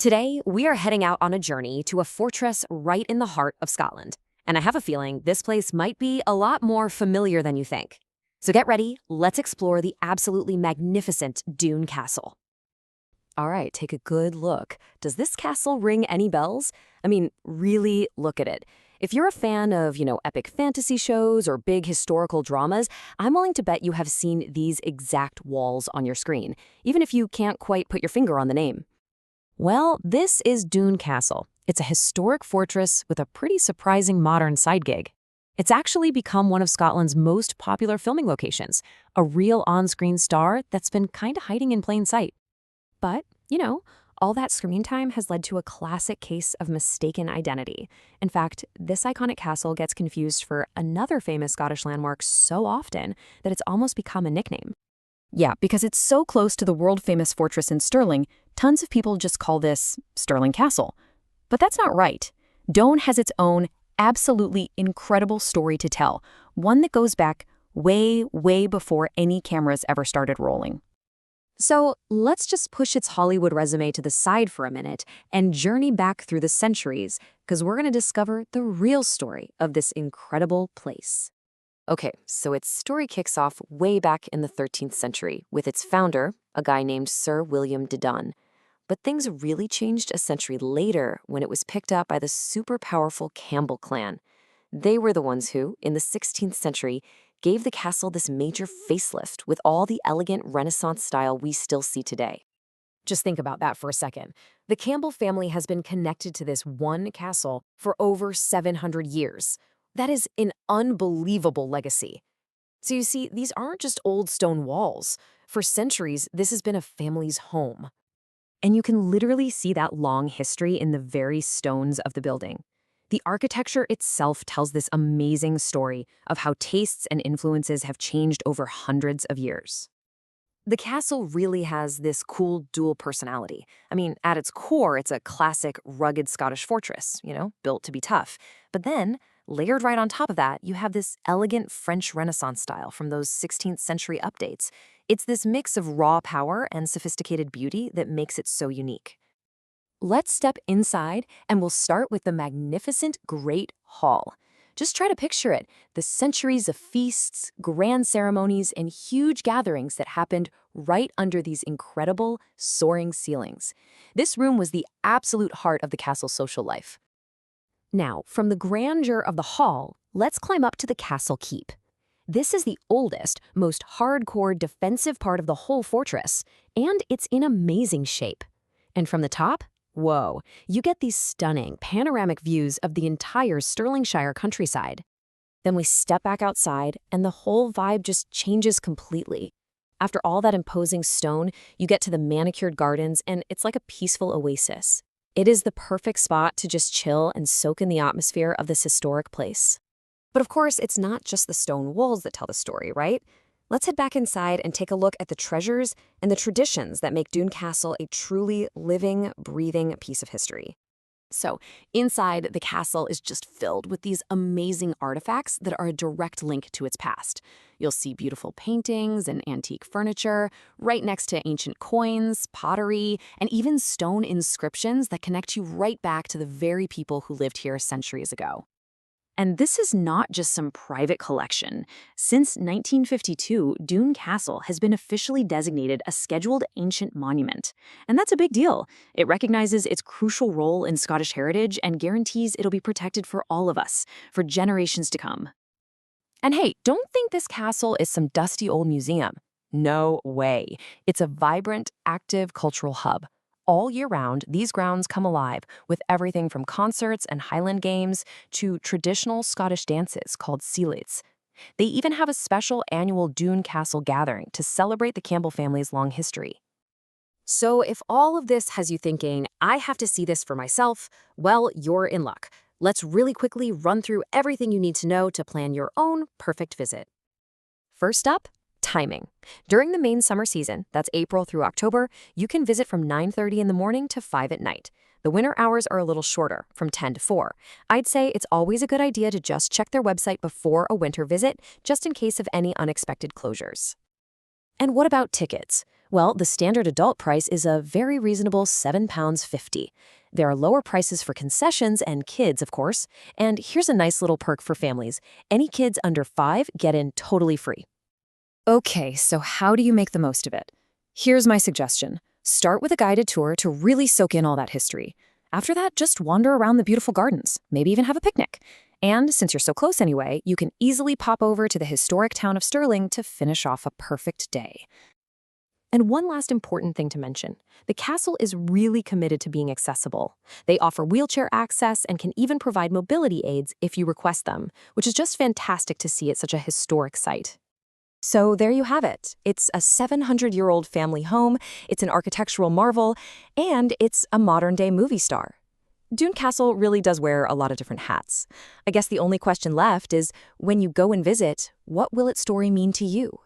Today, we are heading out on a journey to a fortress right in the heart of Scotland. And I have a feeling this place might be a lot more familiar than you think. So get ready, let's explore the absolutely magnificent Doune Castle. All right, take a good look. Does this castle ring any bells? I mean, really look at it. If you're a fan of, epic fantasy shows or big historical dramas, I'm willing to bet you have seen these exact walls on your screen, even if you can't quite put your finger on the name. Well, this is Doune Castle. It's a historic fortress with a pretty surprising modern side gig. It's actually become one of Scotland's most popular filming locations, a real on-screen star that's been kind of hiding in plain sight. But, all that screen time has led to a classic case of mistaken identity. In fact, this iconic castle gets confused for another famous Scottish landmark so often that it's almost become a nickname. Yeah, because it's so close to the world-famous fortress in Stirling, tons of people just call this Stirling Castle. But that's not right. Doune has its own absolutely incredible story to tell, one that goes back way, way before any cameras ever started rolling. So let's just push its Hollywood resume to the side for a minute and journey back through the centuries, because we're going to discover the real story of this incredible place. Okay, so its story kicks off way back in the 13th century with its founder, a guy named Sir William de Doune. But things really changed a century later when it was picked up by the super powerful Campbell clan. They were the ones who, in the 16th century, gave the castle this major facelift with all the elegant Renaissance style we still see today. Just think about that for a second. The Campbell family has been connected to this one castle for over 700 years. That is an unbelievable legacy. So you see, these aren't just old stone walls. For centuries, this has been a family's home. And you can literally see that long history in the very stones of the building. The architecture itself tells this amazing story of how tastes and influences have changed over hundreds of years. The castle really has this cool dual personality. I mean, at its core, it's a classic, rugged Scottish fortress, built to be tough. But then, layered right on top of that, you have this elegant French Renaissance style from those 16th century updates. It's this mix of raw power and sophisticated beauty that makes it so unique. Let's step inside, and we'll start with the magnificent Great Hall. Just try to picture it, the centuries of feasts, grand ceremonies, and huge gatherings that happened right under these incredible, soaring ceilings. This room was the absolute heart of the castle's social life. Now, from the grandeur of the hall, let's climb up to the castle keep. This is the oldest, most hardcore defensive part of the whole fortress, and it's in amazing shape. And from the top, whoa, you get these stunning panoramic views of the entire Stirlingshire countryside. Then we step back outside, and the whole vibe just changes completely. After all that imposing stone, you get to the manicured gardens, and it's like a peaceful oasis. It is the perfect spot to just chill and soak in the atmosphere of this historic place. But of course, it's not just the stone walls that tell the story, right? Let's head back inside and take a look at the treasures and the traditions that make Doune Castle a truly living, breathing piece of history. So, inside, the castle is just filled with these amazing artifacts that are a direct link to its past. You'll see beautiful paintings and antique furniture, right next to ancient coins, pottery, and even stone inscriptions that connect you right back to the very people who lived here centuries ago. And this is not just some private collection. Since 1952, Doune Castle has been officially designated a Scheduled Ancient Monument. And that's a big deal. It recognizes its crucial role in Scottish heritage and guarantees it'll be protected for all of us, for generations to come. And hey, don't think this castle is some dusty old museum. No way. It's a vibrant, active cultural hub. All year round, these grounds come alive with everything from concerts and Highland games to traditional Scottish dances called seelates. They even have a special annual Doune Castle gathering to celebrate the Campbell family's long history. So if all of this has you thinking, I have to see this for myself, well, you're in luck. Let's really quickly run through everything you need to know to plan your own perfect visit. First up, timing. During the main summer season, that's April through October, you can visit from 9:30 in the morning to 5 at night. The winter hours are a little shorter, from 10 to 4. I'd say it's always a good idea to just check their website before a winter visit, just in case of any unexpected closures. And what about tickets? Well, the standard adult price is a very reasonable £7.50. There are lower prices for concessions and kids, of course. And here's a nice little perk for families. Any kids under 5 get in totally free. Okay, so how do you make the most of it? Here's my suggestion. Start with a guided tour to really soak in all that history. After that, just wander around the beautiful gardens, maybe even have a picnic. And since you're so close anyway, you can easily pop over to the historic town of Stirling to finish off a perfect day. And one last important thing to mention. The castle is really committed to being accessible. They offer wheelchair access and can even provide mobility aids if you request them, which is just fantastic to see at such a historic site. So there you have it. It's a 700-year-old family home, it's an architectural marvel, and it's a modern-day movie star. Doune Castle really does wear a lot of different hats. I guess the only question left is, when you go and visit, what will its story mean to you?